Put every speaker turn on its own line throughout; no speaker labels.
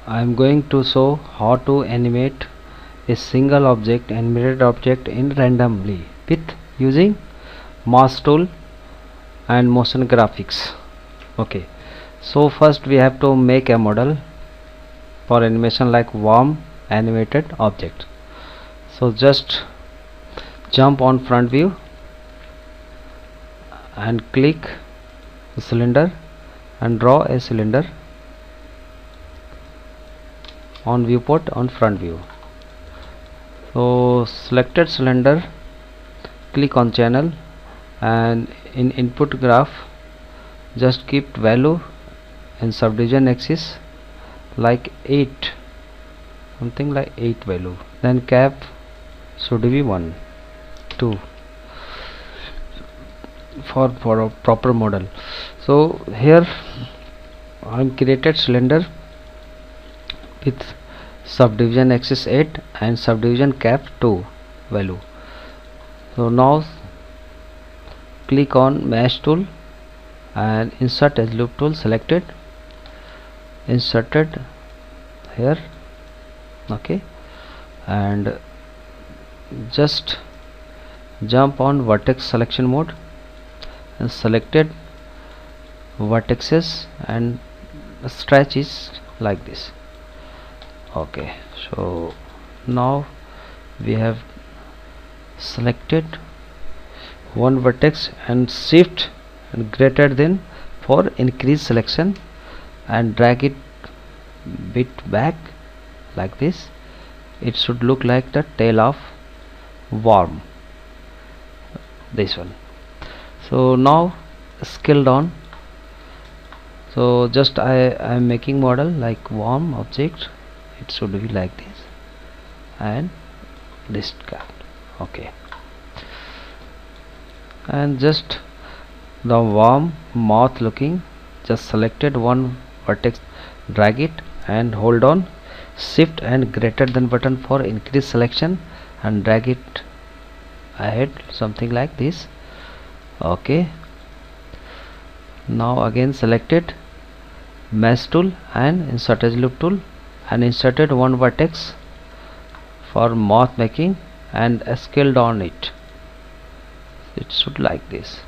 I am going to show how to animate a single object, animated object in randomly with using mask tool and motion graphics. Okay, so first we have to make a model for animation like worm animated object. So just jump on front view and click the cylinder and draw a cylinder on viewport on front view. So selected cylinder, click on channel, and in input graph just keep value in subdivision axis like 8, something like 8 value, then cap should be 1 2 for a proper model. So here I am created cylinder with subdivision axis 8 and subdivision cap 2 value. So now click on mesh tool and insert edge loop tool, selected, inserted here. Okay, and just jump on vertex selection mode and selected vertices and stretch is like this. Okay, so now we have selected one vertex and shift and greater than for increase selection and drag it bit back like this. It should look like the tail of worm, this one. So now scale down. So just I am making model like worm object, it should be like this and this card. Okay, and just the worm mouth looking, just selected one vertex, drag it and hold on shift and greater than button for increase selection and drag it ahead, something like this. Okay, now again selected mesh tool and insert edge loop tool and inserted one vertex for mouth making and scaled on it. It should like this,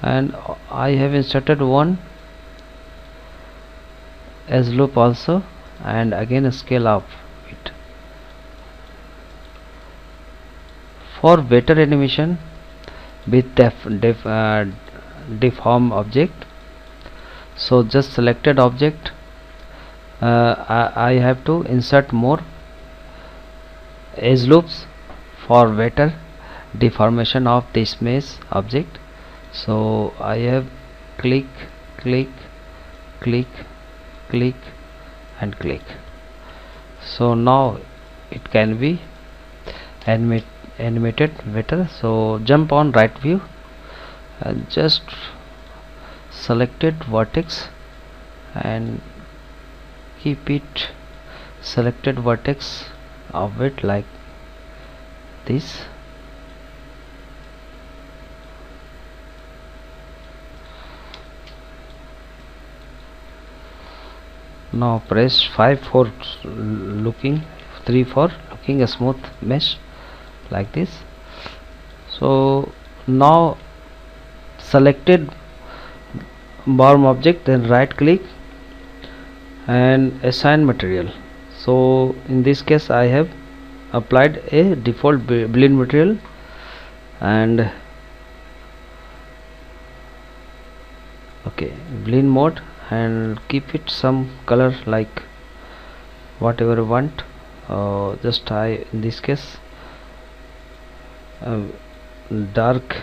and I have inserted one edge loop also and again scale up it. For better animation with deform object, so just selected object, I have to insert more edge loops for better deformation of this mesh object. So I have click click click click and click. So now it can be animated better. So jump on right view and just selected vertex and keep it selected vertex of it like this. Now press 5 for looking, 3 for looking a smooth mesh like this. So now selected worm object, then right click and assign material. So in this case I have applied a default blend material and okay, blend mode, and keep it some color like whatever you want. Just I in this case dark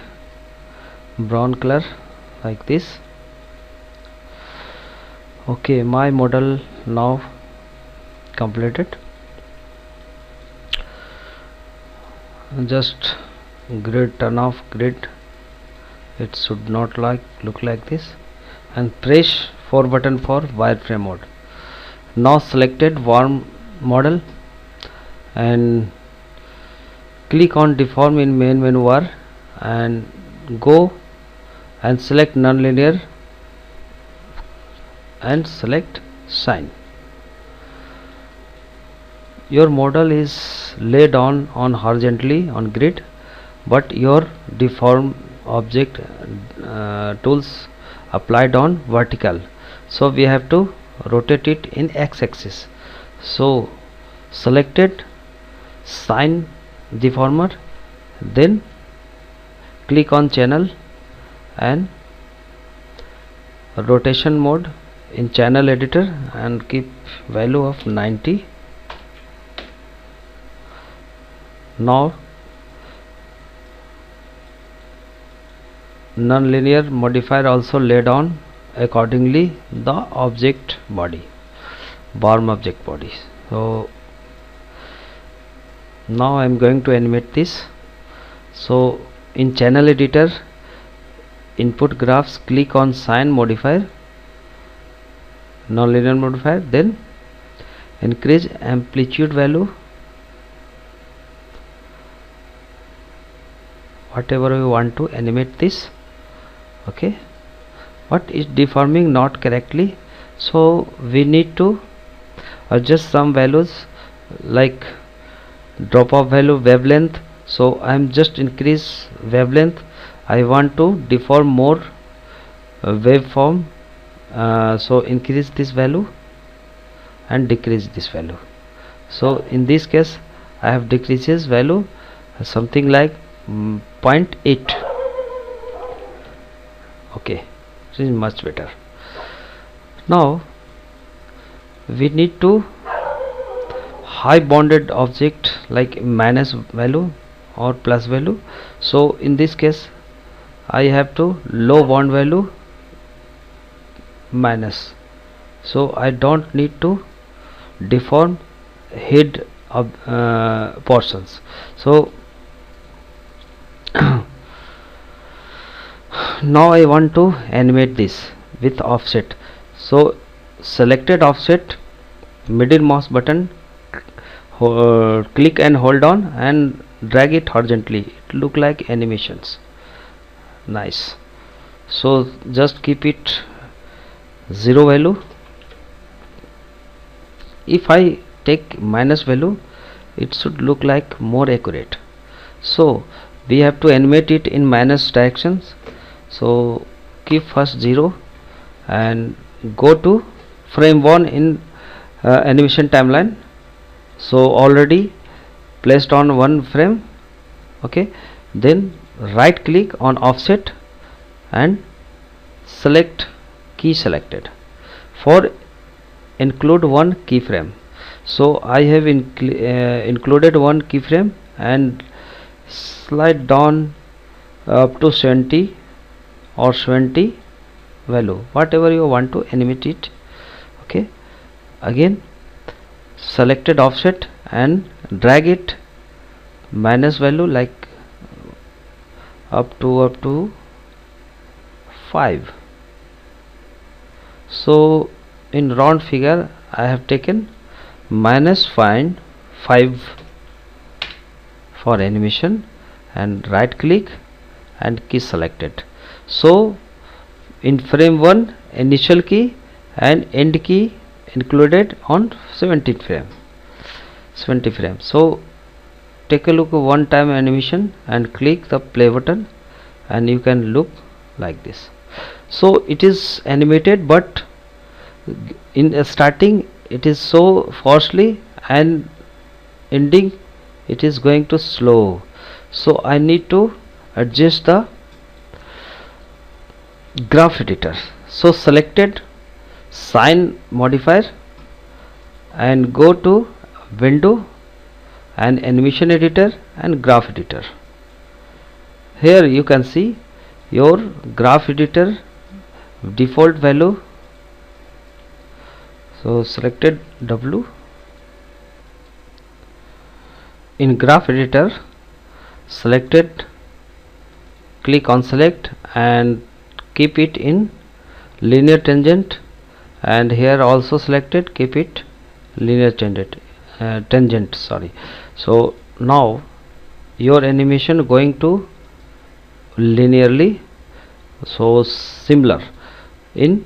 brown color like this. Okay, my model now completed. Just grid, turn off grid, it should not look like this, and press 4 button for wireframe mode. Now selected worm model and click on deform in main menu bar and go and select nonlinear and select shine. your model is laid on horizontally on grid, but your deform object tools applied on vertical, so we have to rotate it in x-axis. So selected sine deformer, then click on channel and rotation mode in channel editor and keep value of 90. Now non-linear modifier also laid on accordingly the object body, BORM object body. So now I am going to animate this. So in channel editor, input graphs, click on sine modifier, non-linear modifier, then increase amplitude value, whatever we want to animate this. Okay, but it's deforming not correctly, so we need to adjust some values like drop off value, wavelength. So I am just increase wavelength. I want to deform more waveform, so increase this value and decrease this value. So in this case I have decreases value something like 0.8. okay, this is much better. Now we need to high bounded object like minus value or plus value. So in this case I have to low bound value minus, so I don't need to deform head of portions. So now I want to animate this with offset. So selected offset, middle mouse button, click and hold on and drag it horizontally. It look like animations. Nice. So just keep it 0 value. If I take minus value, it should look like more accurate. So we have to animate it in minus directions. So keep first 0 and go to frame 1 in animation timeline. So already placed on one frame. Okay, then right click on offset and select key selected for include one keyframe. So I have included one keyframe and slide down up to 70 or 70 value, whatever you want to animate it. Okay, again selected offset and drag it minus value like up to 5. So in round figure I have taken minus 5 for animation and right click and key selected. So in frame 1 initial key and end key included on 70 frame. So take a look at one time animation and click the play button and you can look like this. So it is animated, but in starting it is so fastly and ending it is going to slow. So I need to adjust the graph editor. So selected sine modifier and go to window and animation editor and graph editor. Here you can see your graph editor default value. So selected W in graph editor, selected, click on select and keep it in linear tangent, and here also selected, keep it linear tangent, sorry. So now your animation going to linearly, so similar in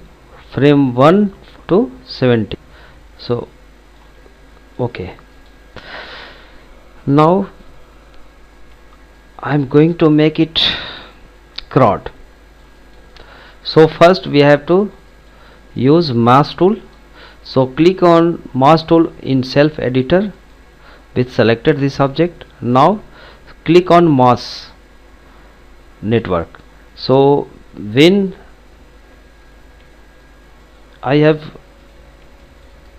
frame 1 to 70. So okay, Now I'm going to make it crowd. So first we have to use mask tool. So click on mask tool in self editor which selected this object. Now click on mask network. So when I have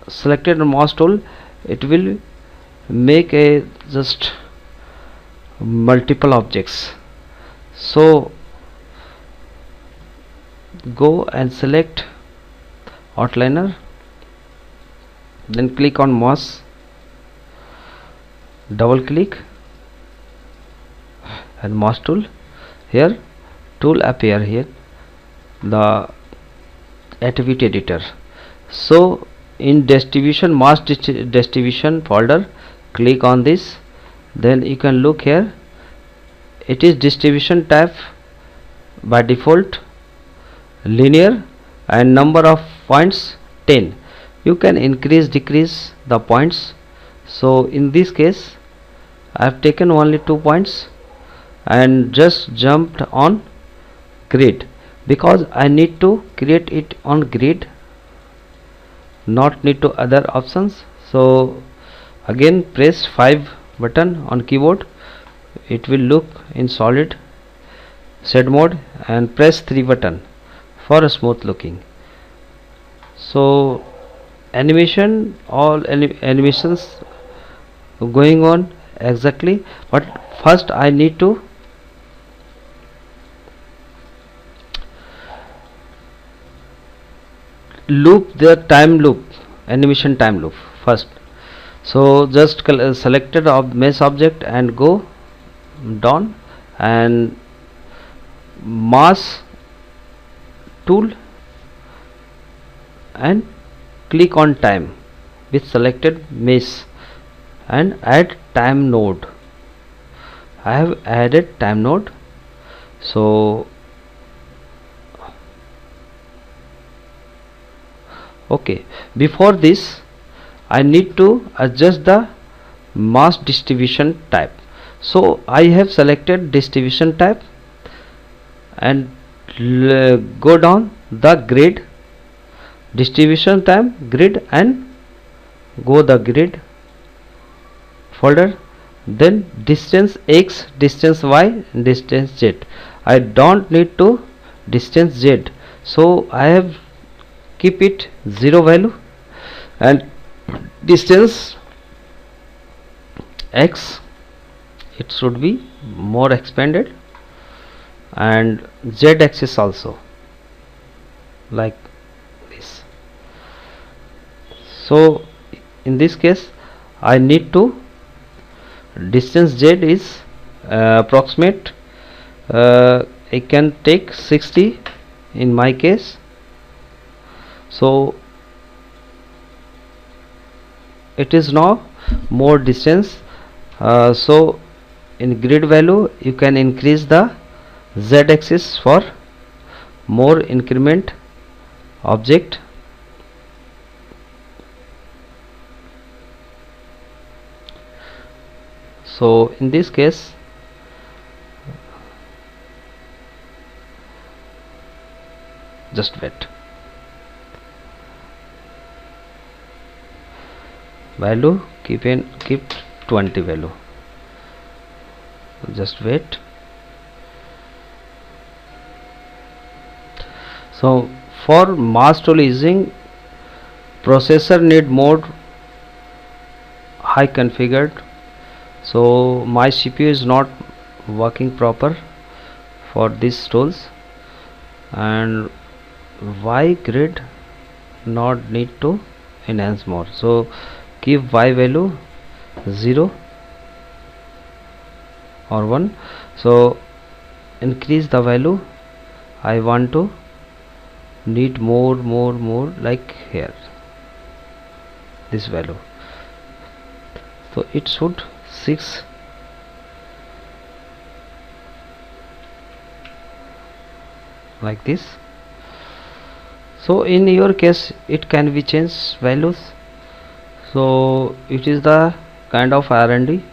selected a mask tool, it will make a just multiple objects. So go and select outliner, then click on mask, double click and mask tool. Here tool appear here, the activity editor. So in distribution, mask distribution folder, click on this, then you can look here, it is distribution tab by default linear and number of points 10. You can increase decrease the points. So in this case I have taken only 2 points and just jumped on grid because I need to create it on grid, not need to other options. So again press 5 button on keyboard, it will look in solid shade mode, and press 3 button for a smooth looking. So animation, all animations going on exactly, but first I need to loop the time loop, animation time loop first. So just selected mesh object and go down and mask tool and click on time with selected mesh and add time node. I have added time node. So okay, before this I need to adjust the mask distribution type. So I have selected distribution type and go down the grid, distribution type grid, and go the grid folder, then distance x, distance y, distance z. I don't need to distance z, so I have keep it 0 value, and distance x, it should be more expanded, and z axis also like this. So in this case I need to distance z is approximate, I can take 60 in my case. So it is now more distance. So in grid value you can increase the z axis for more increment object. So in this case just wait, value keep 20 value, just wait. So for mask tool using, processor need more high configured, so my CPU is not working proper for these tools, and Y grid not need to enhance more. So keep Y value 0 or 1. So increase the value, I want to need more like here this value, so it should 6 like this. So in your case it can be changed values. So it is the kind of R&D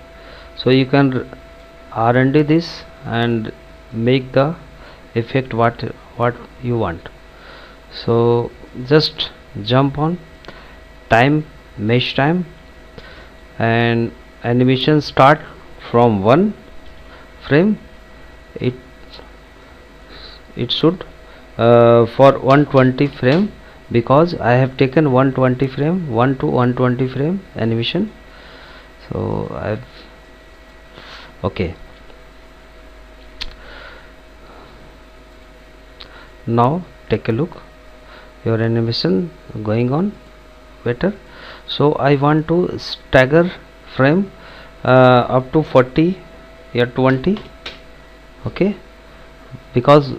So you can R&D this and make the effect what you want. So just jump on time, mesh time, and animation start from 1 frame. It should for 120 frame, because I have taken 120 frame, 1 to 120 frame animation. So I've okay. Now take a look, your animation going on better. So I want to stagger frame up to 40 or 20. Okay, because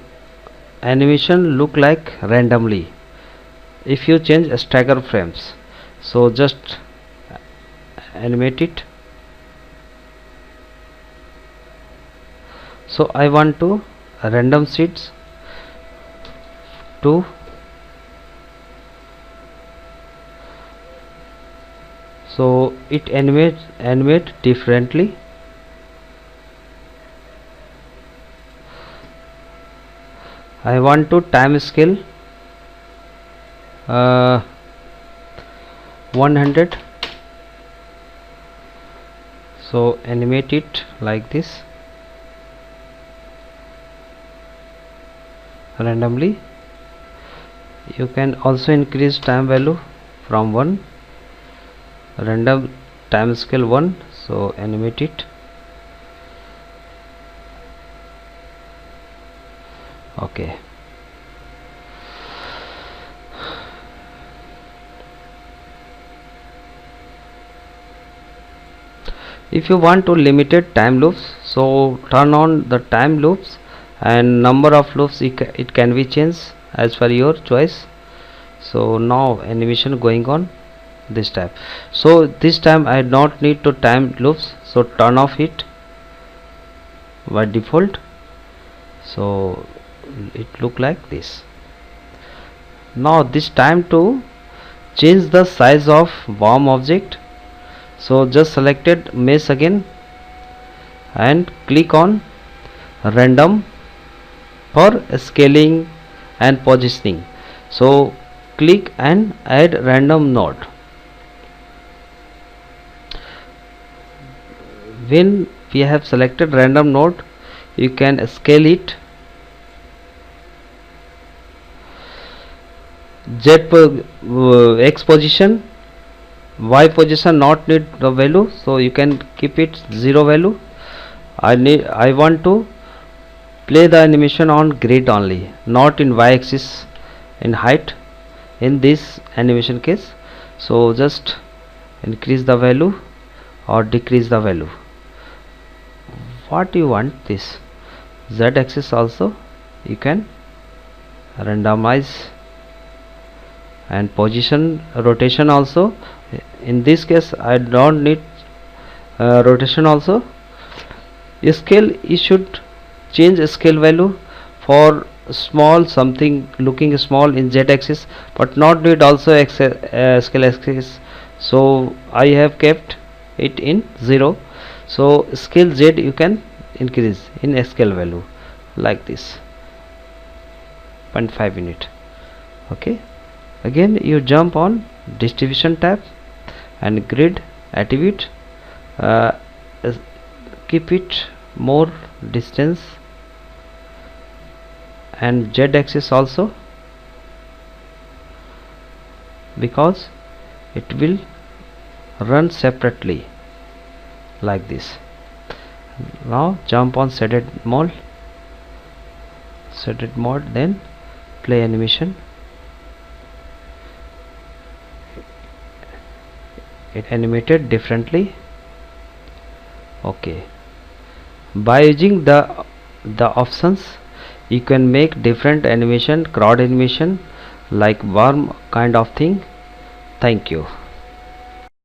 animation look like randomly if you change stagger frames. So just animate it. So I want to random seeds to so it animate differently. I want to time scale 100. So animate it like this randomly. You can also increase time value from 1, random time scale 1. So animate it. Okay, if you want to limited time loops, so turn on the time loops, and number of loops it can be changed as per your choice. So now animation going on this time. So this time I don't need to time loops, so turn off it by default. So it look like this. Now this time to change the size of worm object. So just selected mesh again and click on random for scaling and positioning. So click and add random node. When we have selected random node, you can scale it Z X position, Y position not need the value, so you can keep it 0 value. I want to play the animation on grid only, not in Y axis in height in this animation case. So just increase the value or decrease the value what you want. This Z axis also you can randomize, and position rotation also. In this case I don't need rotation also. Scale, you should change scale value for small something looking small in Z axis, but not need also scale axis. So I have kept it in 0. So scale Z you can increase in scale value like this 0.5 unit. Okay, again you jump on distribution tab and grid attribute, keep it more distance, and Z axis also, because it will run separately like this. Now jump on shaded mode, then play animation. It animated differently. Okay, by using the options you can make different animation, crowd animation, like worm kind of thing. Thank you.